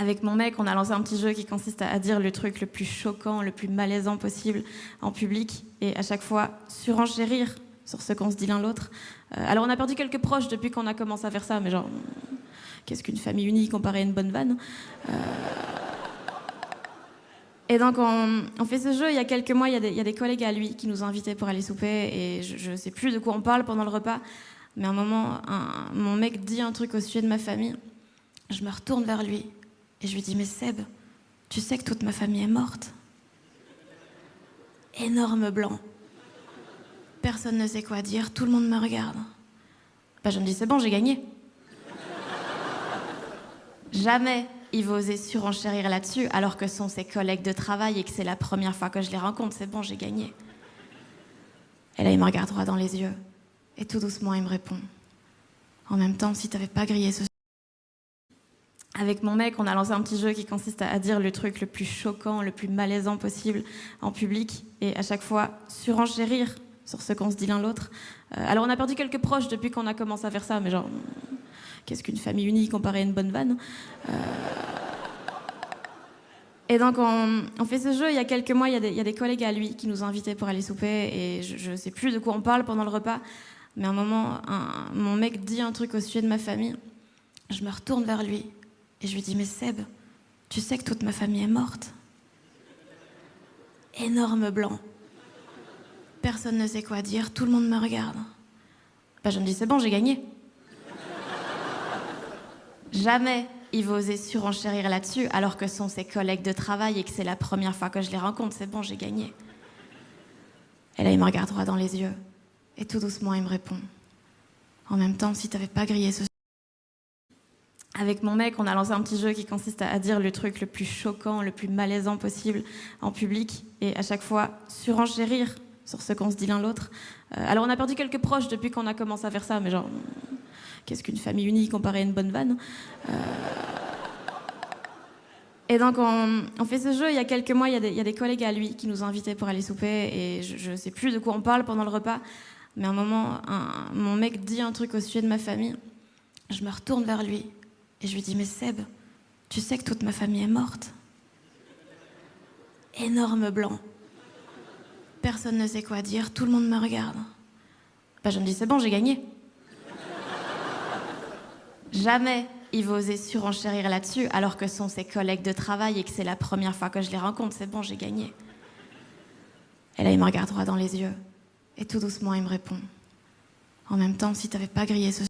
Avec mon mec, on a lancé un petit jeu qui consiste à dire le truc le plus choquant, le plus malaisant possible en public et à chaque fois surenchérir sur ce qu'on se dit l'un l'autre. Alors on a perdu quelques proches depuis qu'on a commencé à faire ça, mais genre, qu'est-ce qu'une famille unie comparée à une bonne vanne Et donc on fait ce jeu, il y a quelques mois, il y a des collègues à lui qui nous ont invités pour aller souper et je sais plus de quoi on parle pendant le repas, mais à un moment, mon mec dit un truc au sujet de ma famille, je me retourne vers lui et je lui dis « Mais Seb, tu sais que toute ma famille est morte ?» Énorme blanc. Personne ne sait quoi dire, tout le monde me regarde. Bah, je me dis « C'est bon, j'ai gagné. » Jamais il va oser surenchérir là-dessus alors que ce sont ses collègues de travail et que c'est la première fois que je les rencontre. C'est bon, j'ai gagné. Et là, il me regarde droit dans les yeux et tout doucement, il me répond « En même temps, si t'avais pas grillé ce... » Avec mon mec, on a lancé un petit jeu qui consiste à dire le truc le plus choquant, le plus malaisant possible en public et à chaque fois surenchérir sur ce qu'on se dit l'un l'autre. Alors on a perdu quelques proches depuis qu'on a commencé à faire ça, mais genre, qu'est-ce qu'une famille unie comparée à une bonne vanne Et donc on fait ce jeu, il y a quelques mois, il y a des collègues à lui qui nous ont invités pour aller souper et je sais plus de quoi on parle pendant le repas, mais à un moment, mon mec dit un truc au sujet de ma famille, je me retourne vers lui et je lui dis « Mais Seb, tu sais que toute ma famille est morte ?» Énorme blanc. Personne ne sait quoi dire, tout le monde me regarde. Bah, je me dis « C'est bon, j'ai gagné. » Jamais il va oser surenchérir là-dessus alors que ce sont ses collègues de travail et que c'est la première fois que je les rencontre. C'est bon, j'ai gagné. Et là, il me regarde droit dans les yeux et tout doucement, il me répond « En même temps, si t'avais pas grillé ce... » Avec mon mec, on a lancé un petit jeu qui consiste à dire le truc le plus choquant, le plus malaisant possible en public et à chaque fois surenchérir sur ce qu'on se dit l'un l'autre. Alors on a perdu quelques proches depuis qu'on a commencé à faire ça, mais genre, qu'est-ce qu'une famille unie comparée à une bonne vanne Et donc on fait ce jeu, il y a quelques mois, il y a des collègues à lui qui nous ont invités pour aller souper et je sais plus de quoi on parle pendant le repas, mais à un moment, mon mec dit un truc au sujet de ma famille, je me retourne vers lui et je lui dis « Mais Seb, tu sais que toute ma famille est morte ?» Énorme blanc. Personne ne sait quoi dire, tout le monde me regarde. Bah, je me dis « C'est bon, j'ai gagné. » Jamais il va oser surenchérir là-dessus alors que ce sont ses collègues de travail et que c'est la première fois que je les rencontre. C'est bon, j'ai gagné. Et là, il me regarde droit dans les yeux et tout doucement, il me répond « En même temps, si t'avais pas grillé ce... »